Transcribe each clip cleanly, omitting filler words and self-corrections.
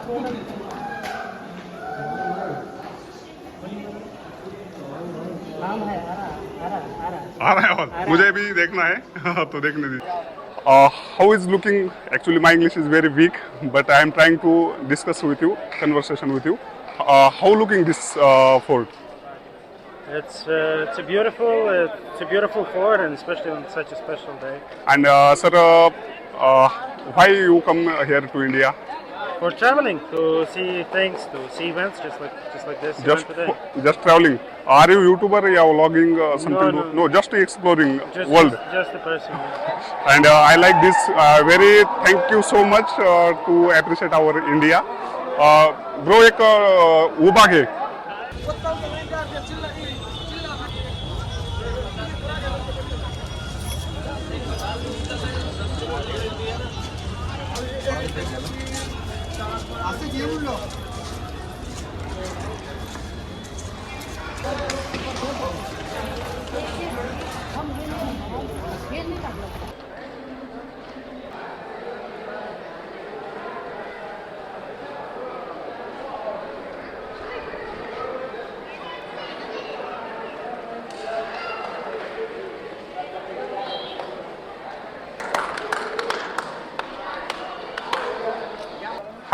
आ रहा है और मुझे भी देखना है तो देखने दीजिए. How is looking? Actually, my English is very weak, but I am trying to discuss with you, conversation with you. How looking this fort? It's a beautiful fort, and especially on such a special day. And sir, why you come here to India? For traveling to see things, to see events, just like this event today. Just traveling. Are you YouTuber or vlogging something? No. Just exploring Just world. just a person. And I like this very. Thank you so much to appreciate our India. Bro, एक उभा घे.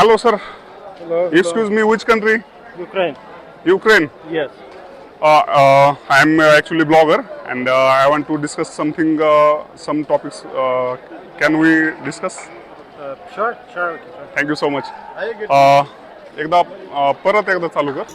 Hello, sir. Hello. Excuse me, which country? Ukraine. Ukraine. Yes. I'm actually blogger, and I want to discuss something, some topics. Can we discuss? Sure. Sure. Thank you so much. एकदा परत एकदा चालू कर.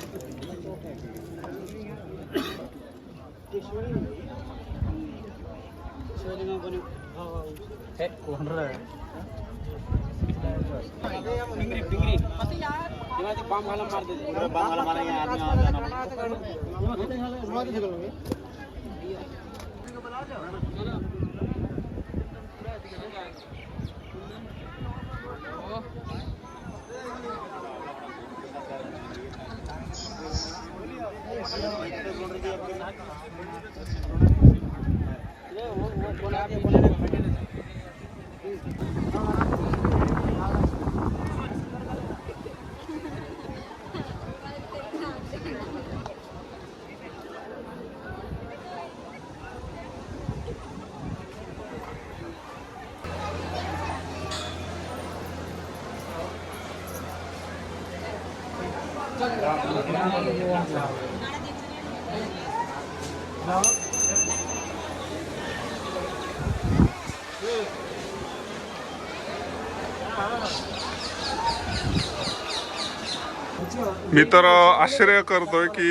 मी तर आश्चर्य करतोय की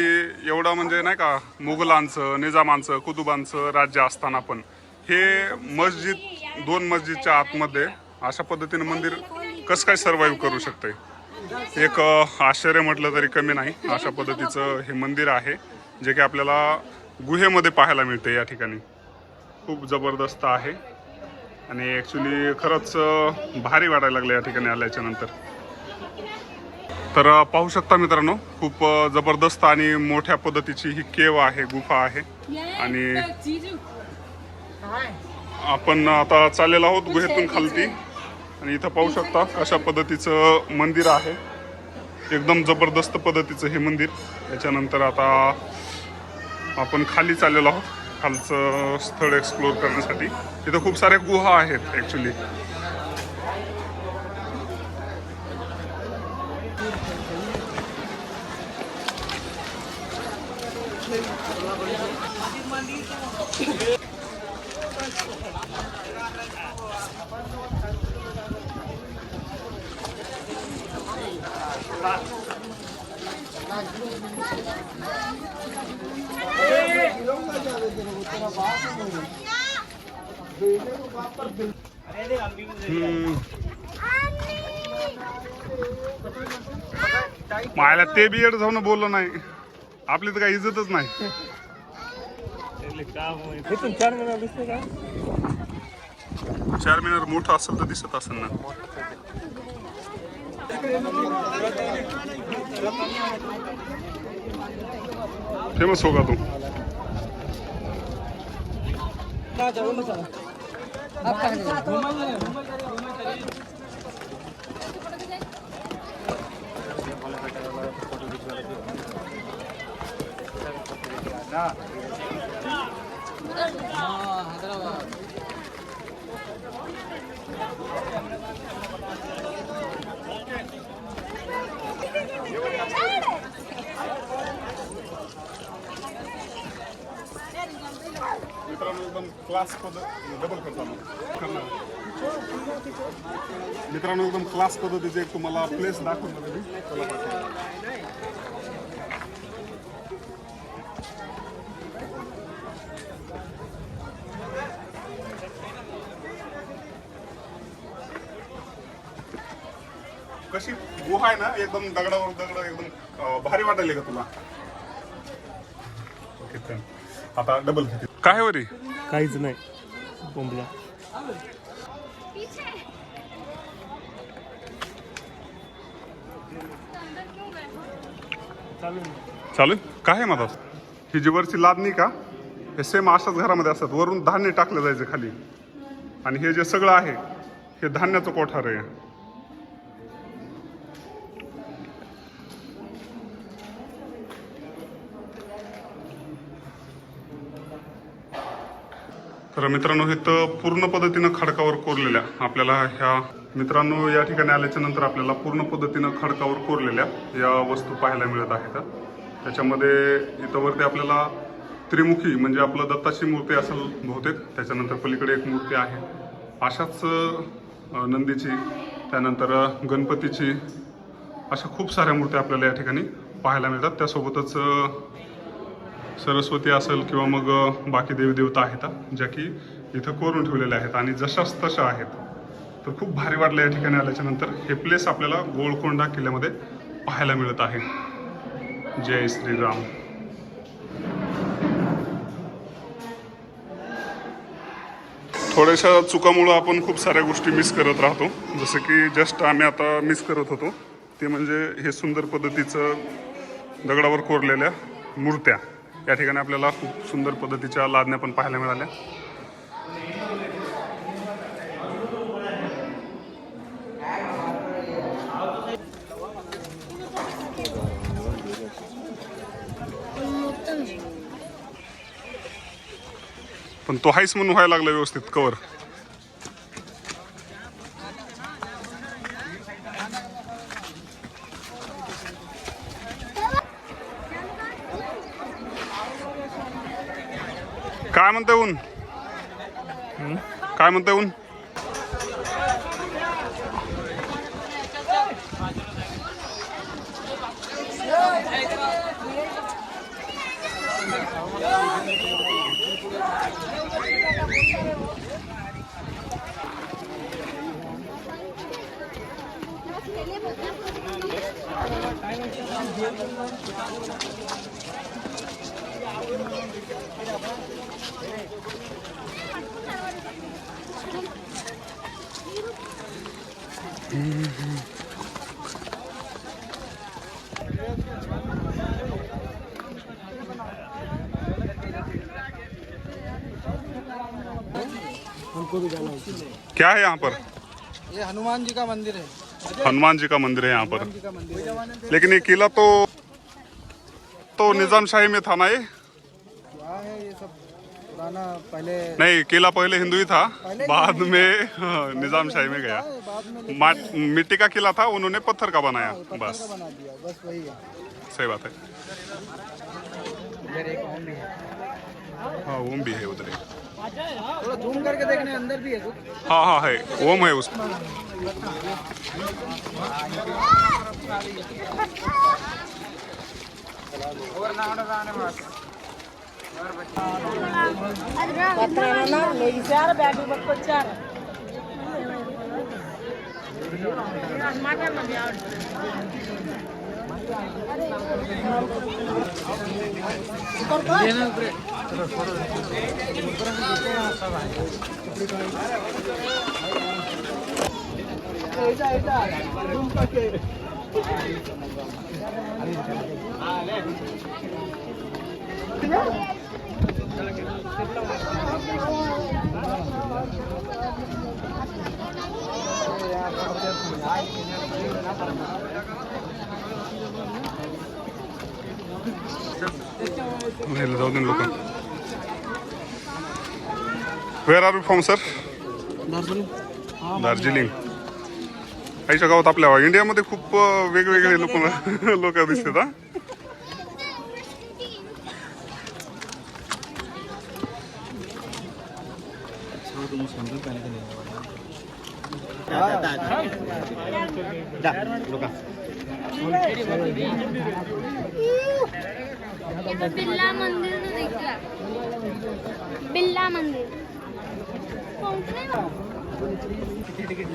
एवढं म्हणजे नाही का मुघलांचं, निजामांचं, कुतुबांचं राज्य असताना पण हे मस्जिद, दोन मस्जिदच्या आतमध्ये अशा पद्धतीने मंदिर कसं काय सर्वाइव्ह करू शकते. एक आश्चर्य म्हटलं तरी कमी नाही. अशा पद्धतीचं हे मंदिर आहे जे की आपल्याला गुहेमध्ये पाहायला मिळते. या ठिकाणी खूप जबरदस्त आहे आणि ॲक्च्युली खरंच भारी वाटायला लागलं या ठिकाणी आल्याच्या नंतर. तर पाहू शकता मित्रांनो, खूप जबरदस्त आणि मोठ्या पद्धतीची ही केव आहे, गुफा आहे. आणि आपण आता चाललेलो आहोत गुहेतून खालती आणि इथं पाहू शकता अशा पद्धतीचं मंदिर आहे. एकदम जबरदस्त पद्धतीचं हे मंदिर. याच्यानंतर आता आपण खाली चाललेलो आहोत, खालचं स्थळ एक्सप्लोर करण्यासाठी. इथं खूप साऱ्या गुहा आहेत ॲक्च्युली. मायला ते बी एड जाऊन बोललो नाही. आपली तर काही इज्जतच नाही. चारमिनार मोठं असेल तर दिसत असेल ना. फेमस होगा तू. मित्रांनो एकदम क्लास डबल मित्रांनो एकदम क्लास पद्धतीचे एक तुम्हाला प्लेस दाखवणार आहे मी. चला पाहतो. कशी गुहा आहे ना एकदम दगडावर दगड एकदम भारी वाटायला का तुला? ओके चल आता डबल घेते. काय वरी काहीच नाही बोंबला. चालेल काय आहे मधात? ही जी वरची लादणी का हे सेम अशाच घरामध्ये असतात. वरून धान्य टाकलं जायचं खाली आणि हे जे सगळं आहे हे धान्याचं कोठार आहे. तर मित्रांनो हे तर पूर्ण पद्धतीनं खडकावर कोरलेल्या आपल्याला ह्या मित्रांनो या ठिकाणी आल्याच्या नंतर आपल्याला पूर्ण पद्धतीनं खडकावर कोरलेल्या या वस्तू पाहायला मिळत आहेत. त्याच्यामध्ये इथं वरती आपल्याला त्रिमुखी म्हणजे आपलं दत्ताची मूर्ती असेल बहुतेक. त्याच्यानंतर पलीकडे एक मूर्ती आहे अशाच नंदीची, त्यानंतर गणपतीची, अशा खूप साऱ्या मूर्त्या आपल्याला या ठिकाणी पाहायला मिळतात. त्यासोबतच सरस्वती असेल किंवा मग बाकी देवी देवता आहेत ज्या की इथं कोरून ठेवलेल्या आहेत आणि जशाच तशा आहेत. तर खूप भारी वाटलं या ठिकाणी आल्याच्या नंतर. हे प्लेस आपल्याला गोलकोंडा किल्ल्यामध्ये पाहायला मिळत आहे. जय श्रीराम. थोड्याशा चुकामुळं आपण खूप साऱ्या गोष्टी मिस करत राहतो. जसं की जस्ट आम्ही आता मिस करत होतो ते म्हणजे हे सुंदर पद्धतीचं दगडावर कोरलेल्या मूर्त्या. या ठिकाणी आपल्याला खूप सुंदर पद्धतीच्या लादण्या पण पाहायला मिळाल्या. पण तो हायस म्हणून व्हायला लागला व्यवस्थित कवर. काय म्हणताय ऊन? काय म्हणताय ऊन? क्या है यहाँ पर? ये हनुमान जी का मंदिर है। हनुमान जी का मंदिर है यहाँ पर। लेकिन ये किला तो निजामशाही में था ना ये? क्या है ये सब पुराना पहले नहीं, किला पहले हिंदू ही था, बाद में निजामशाही में गया। बाद में मिट्टी का किला था, उन्होंने पत्थर का बनाया पत्थर बस। का बना दिया, बस वही है। सही बात है। इधर एक ओम भी है। हाँ ओम भी है उधर। थोड़ा जूम करके देखने अंदर भी है कुछ। हाँ हाँ है, ओम है उसमें। जूम करके जाऊ दे लोक. Where are you from sir? Darjeeling. आईच्या गावात आपल्या इंडियामध्ये खूप वेगवेगळे लोक दिसतात हा. बिल्ला मंदिर तो देखा. बिल्ला मंदिर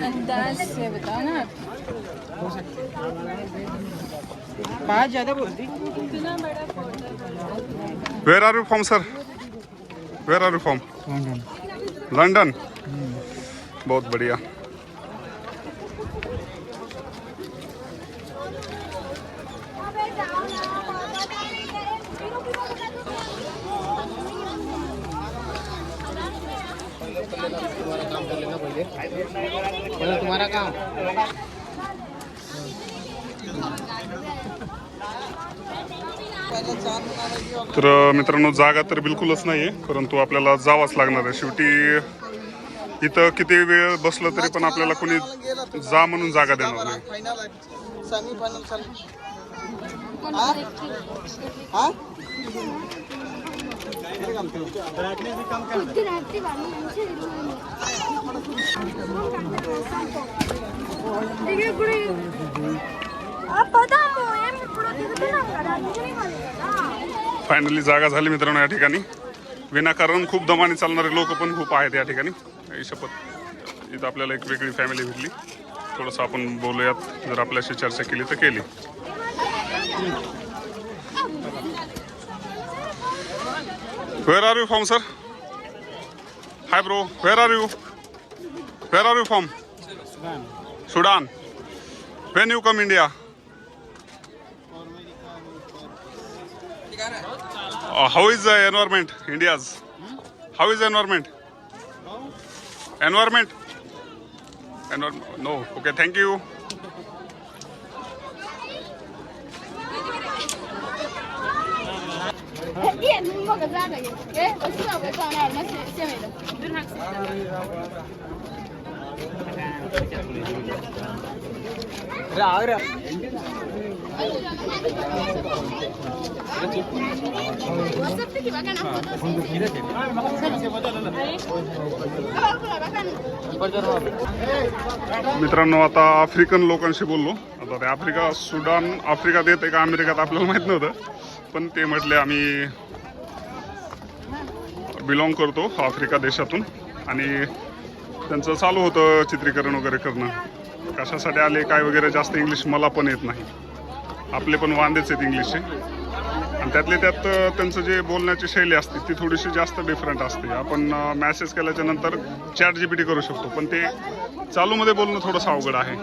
अंदाज से बताओ ना. पाँच ज़्यादा बोलती. इतना बड़ा where are you from sir? Where are you from? London. बहुत बढ़िया. तुम्हारा काम. तर मित्रांनो जागा तर बिलकुलच नाही आहे, परंतु आपल्याला जावंच लागणार आहे. शेवटी इथं किती वेळ बसलं तरी पण आपल्याला कोणी जा म्हणून जागा देणार नाही. फायनली जागा झाली मित्रांनो या ठिकाणी. विनाकारण खूप दमाने चालणारे लोक पण खूप आहेत या ठिकाणी. आई शपथ, इथं आपल्याला एक वेगळी फॅमिली भेटली. थोडंसं आपण बोलूयात, जर आपल्याशी चर्चा केली तर केली. Where are you from sir? Hi bro, where are you? Where are you from? Sudan. When you come India? How is the environment? India's. How is the environment? Environment? No. Okay, thank you. मित्रांनो आता African लोकांशी बोललो. आता ते Africa, Sudan आफ्रिकात येते का अमेरिकात आपल्याला माहित नव्हतं, पण ते म्हटले आम्ही बिलॉंग करतो आफ्रिका देशातून. आणि त्यांचं चालू होतं चित्रीकरण वगैरे करणं. कशासाठी आले काय वगैरे, जास्त इंग्लिश मला पण येत नाही. आपले पण वांदेच आहेत इंग्लिशचे. आणि त्यातले त्यात त्यांचं जे बोलण्याची शैली असते ती थोडीशी जास्त डिफरंट असते. आपण मॅसेज केल्याच्या नंतर चॅट GPT करू शकतो, पण ते चालूमध्ये बोलणं थोडंसं अवघड आहे.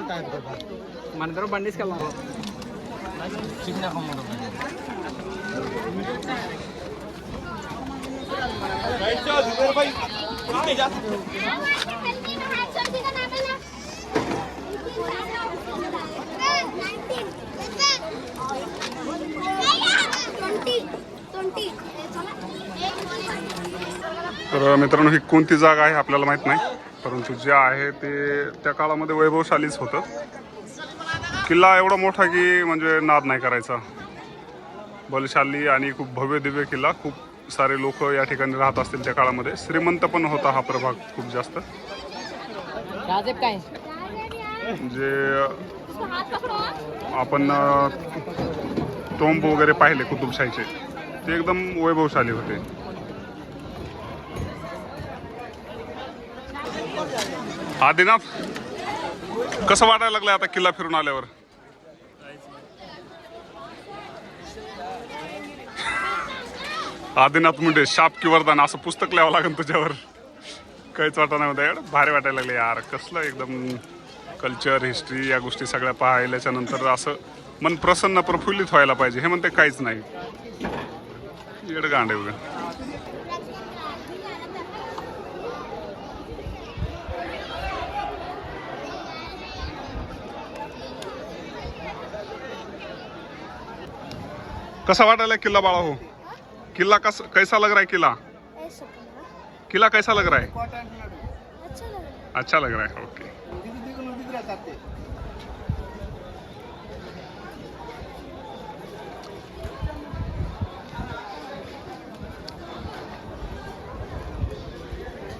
तर मित्रांनो ही कोणती जागा आहे आपल्याला माहित नाही, परंतु जे आहे ते त्या काळामध्ये वैभवशालीच होतं. किल्ला एवढा मोठा की म्हणजे नाद नाही करायचा. बलशाली आणि खूप भव्य दिव्य किल्ला. खूप सारे लोक या ठिकाणी राहत असतील त्या काळामध्ये. श्रीमंत पण होता हा प्रभाग खूप जास्त. जे आपण तोंब वगैरे पाहिले कुतुबशाहीचे, ते एकदम वैभवशाली होते. आदिनाथ, कसं वाटायला लागलं आता किल्ला फिरून आल्यावर? आदिनाथ मुंडे शाप की वरदान असं पुस्तक लिहावं लागेल तुझ्यावर. काहीच वाटत नाही होतं. भारी वाटायला लागले यार. कसलं एकदम कल्चर, हिस्ट्री या गोष्टी सगळ्या पाहिल्याच्या नंतर असं मन प्रसन्न प्रफुल्लित व्हायला पाहिजे. हे म्हणते काहीच नाही. येडगांड एवढं. कसा वाटायला किल्ला बाळा हो? किला कैसा लग रहा है किला? ऐसा करना। किला कैसा लग रहा है? अच्छा लग रहा है। अच्छा लग रहा है, ओके.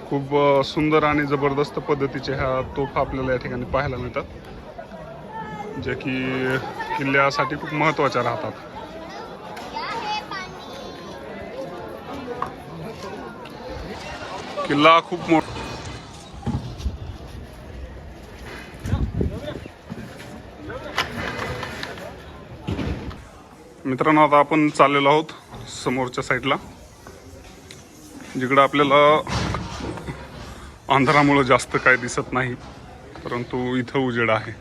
खूप सुंदर आणि जबरदस्त पद्धतीचे ह्या तोफा आपल्याला या ठिकाणी पाहायला मिळतात, जे की किल्ल्यासाठी खूप महत्त्वाच्या राहतात. किल्ला खूप मोठा. मित्रांनो, आता आपण चाललेलो आहोत समोरच्या साईडला, जिकडं आपल्याला अंधारामुळे जास्त काय दिसत नाही, परंतु इथं उजेड आहे.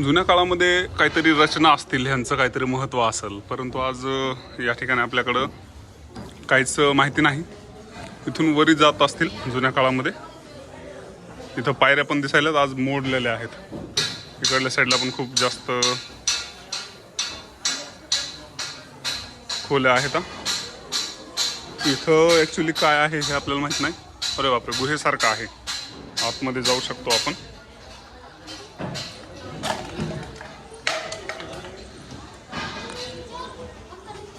जुन्या काळामध्ये काहीतरी रचना असतील, ह्यांचं काहीतरी महत्त्व असेल, परंतु आज या ठिकाणी आपल्याकडं काहीच माहिती नाही. इथून वरी जात असतील जुन्या काळामध्ये. इथं पायऱ्या पण दिसायला आज मोडलेल्या आहेत. इकडल्या साईडला पण खूप जास्त खोल्या आहेत. इथं ॲक्च्युली काय आहे हे आपल्याला माहीत नाही. अरे बापरे, गुहेसारखं आहे, आतमध्ये जाऊ शकतो आपण.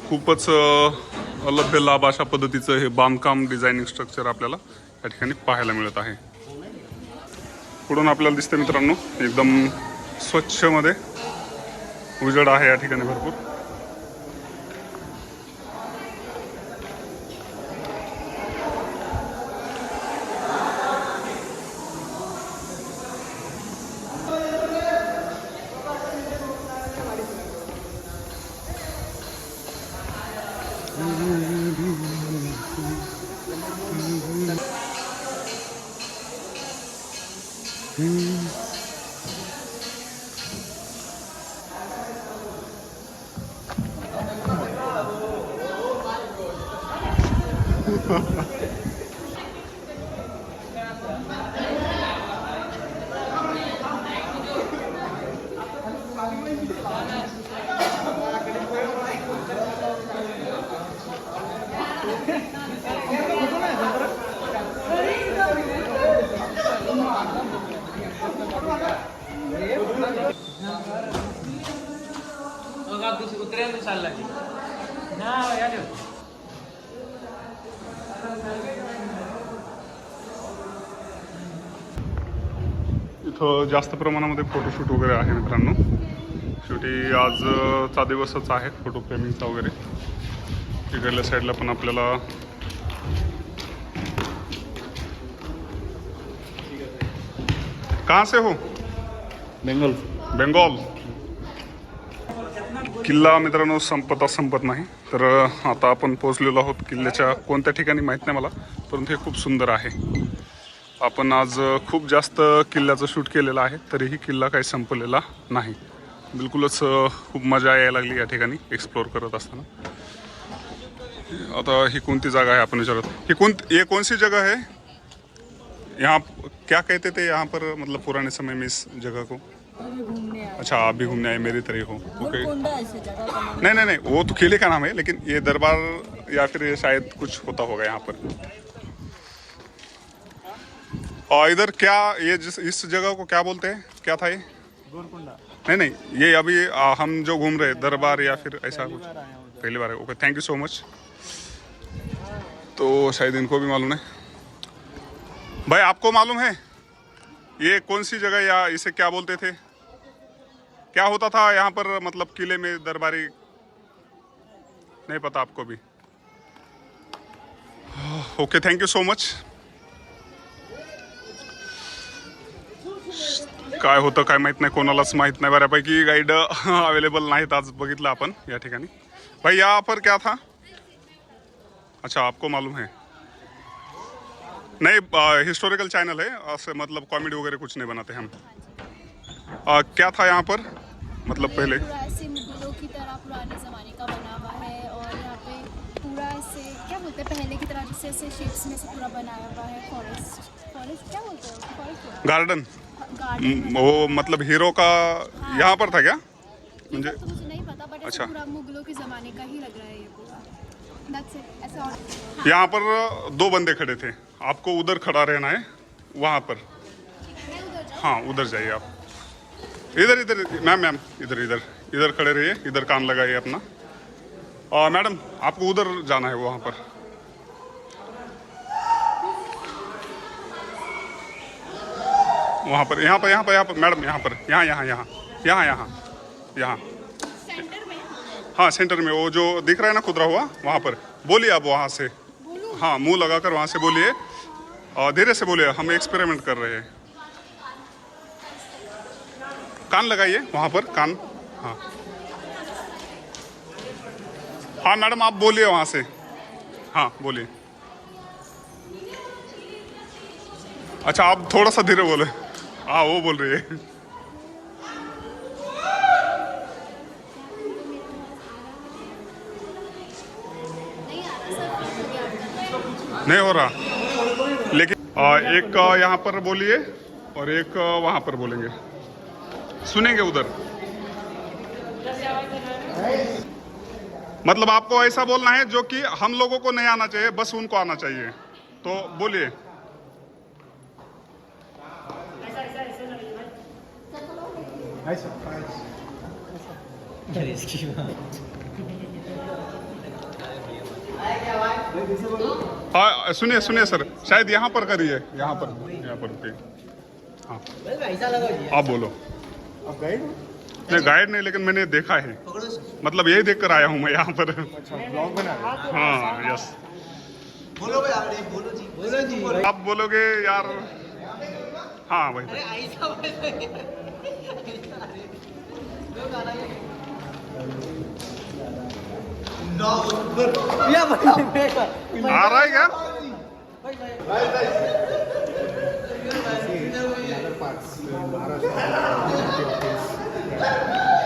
खूपच अलभ्य लाभ अशा पद्धतीचं हे बांधकाम डिझायनिंग स्ट्रक्चर आपल्याला या ठिकाणी पाहायला मिळत आहे. पुढून आपल्याला दिसते मित्रांनो, एकदम स्वच्छमध्ये उजेड आहे या ठिकाणी भरपूर. इथं जास्त प्रमाणामध्ये फोटोशूट वगैरे आहे मित्रांनो. शेवटी आजचा दिवसच आहे फोटो फ्रेमिंगचा वगैरे. इकडल्या साईडला पण आपल्याला कहाँ से हो? बेंगल. बेंगॉल. किल्ला मित्रांनो संपत नाही. तर आता आपण पोहोचलेलो आहोत किल्ल्याच्या कोणत्या ठिकाणी माहीत नाही मला, परंतु हे खूप सुंदर आहे. आपण आज खूप जास्त किल्ल्याचं शूट केलेलं आहे, तरीही किल्ला काही संपलेला नाही. बिलकुलच खूप मजा यायला लागली या ठिकाणी एक्सप्लोर करत असताना. आता ही कोणती जागा आहे आपण विचारत. ये कौन सी जगह है? यहाँ क्या कहते थे यहाँ पर, मतलब पुराने समय में इस जगह को? अच्छा, आप भी घूमने आए मेरी तरह हो. ओके. नहीं, वो तो किले का नाम है, लेकिन ये दरबार या फिर ये शायद कुछ होता होगा यहाँ पर. और इधर क्या ये इस जगह को क्या बोलते हैं, क्या था ये? गोलकुंडा. नहीं, ये अभी हम जो घूम रहे दरबार या फिर ऐसा कुछ पहली बार है. Okay, thank you so much. तो शायद इनको भी मालूम है. भाई आपको मालूम है ये कौन सी जगह, या इसे क्या बोलते थे, क्या होता था यहाँ पर, मतलब किले में दरबारी? नहीं पता आपको भी? Okay, thank you so much. काय होतं काय माहित नाही, कोणालाच माहित नाही. बऱ्यापैकी गाईड अवेलेबल नाहीत आज, बघितलं आपण या ठिकाणी. भाई यहाँ पर क्या था? अच्छा, आपको मालूम है? नहीं, हिस्टोरिकल चैनल है, ऐसे मतलब कॉमेडी वगैरह कुछ नहीं बनाते हम. क्या था यहाँ पर, मतलब पहले? पूरा ऐसे मुगलों की तरह पुराने ज़माने का बना हुआ है, और यहाँ पे पूरा ऐसे क्या बोलते हैं, पहले की तरह जैसे ऐसे शेप्स में से पूरा बनाया हुआ है. फॉरेस्ट क्या बोलते हैं, फॉरेस्ट गार्डन. गार्डन. वो मतलब हीरो का यहाँ पर था क्या? तो मुझे नहीं पता, बट ऐसे अच्छा। पूरा मुगलों के ज़माने का ही लग रहा है ये पूरा। That's it, ऐसे और यहाँ पर 2 बंदे खड़े थे, आपको उधर खड़ा रहना है, वहाँ पर। मैं उधर जाऊँ? हाँ उधर जाइए आप, इधर इधर मैम मैम इधर इधर इधर खड़े रहिए, इधर कान लगाइए अपना। मैडम आपको उधर जाना है, वहाँ पर। वहाँ पर, यहाँ पर, यहाँ पर, यहाँ पर मैडम, यहाँ पर, यहाँ यहाँ यहाँ यहाँ यहाँ यहाँ सेंटर में? हाँ सेंटर में, वो जो दिख रहा है ना खुदरा हुआ, वहाँ पर बोलिए आप वहाँ से। हाँ मुंह लगाकर वहाँ से बोलिए, और धीरे से बोलिए, हम एक्सपेरिमेंट कर रहे हैं। कान लगाइए वहाँ पर, कान। हाँ हाँ मैडम आप बोलिए वहाँ से, हाँ बोलिए। अच्छा आप थोड़ा सा धीरे बोले। हाँ वो बोल रही है। नहीं हो रहा, लेकिन एक यहाँ पर बोलिए और एक वहाँ पर बोलेंगे, सुनेंगे उधर। मतलब आपको ऐसा बोलना है जो कि हम लोगों को नहीं आना चाहिए, बस उनको आना चाहिए, तो बोलिए। हाँ सुनिए सुनिए सर, शायद यहाँ पर करिए, यहाँ पर रुकिए। हाँ आप बोलो। आप गाइड नहीं गाइड नहीं, लेकिन मैंने देखा है, मतलब यही देख कर आया हूँ मैं यहाँ पर। अच्छा ब्लॉग बना रहे हैं। हाँ यस। बोलो भाई, आप बोलो जी, बोलो जी। आप बोलोगे यार। हाँ वही। आ रहा है क्या?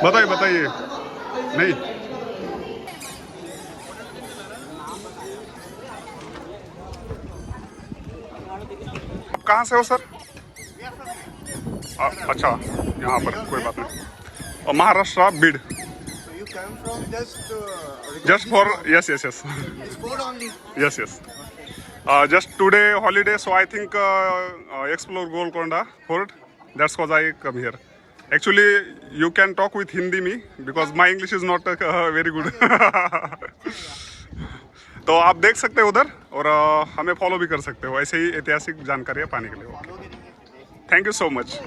बताइए बताइए। नहीं आप कहाँ से हो सर? अच्छा यहाँ पर, कोई बात नहीं। और Maharashtra Beed. So you come from Just for yes. sport only. Yes. Just today holiday, so I think explore Golconda Fort. That's cause I come here. Actually, you can talk with Hindi me because my English is not very good. तो आप देख सकते हो उधर, और हमें follow भी कर सकते हो, ऐसे ही ऐतिहासिक जानकारियाँ पाने के लिए। Thank you so much.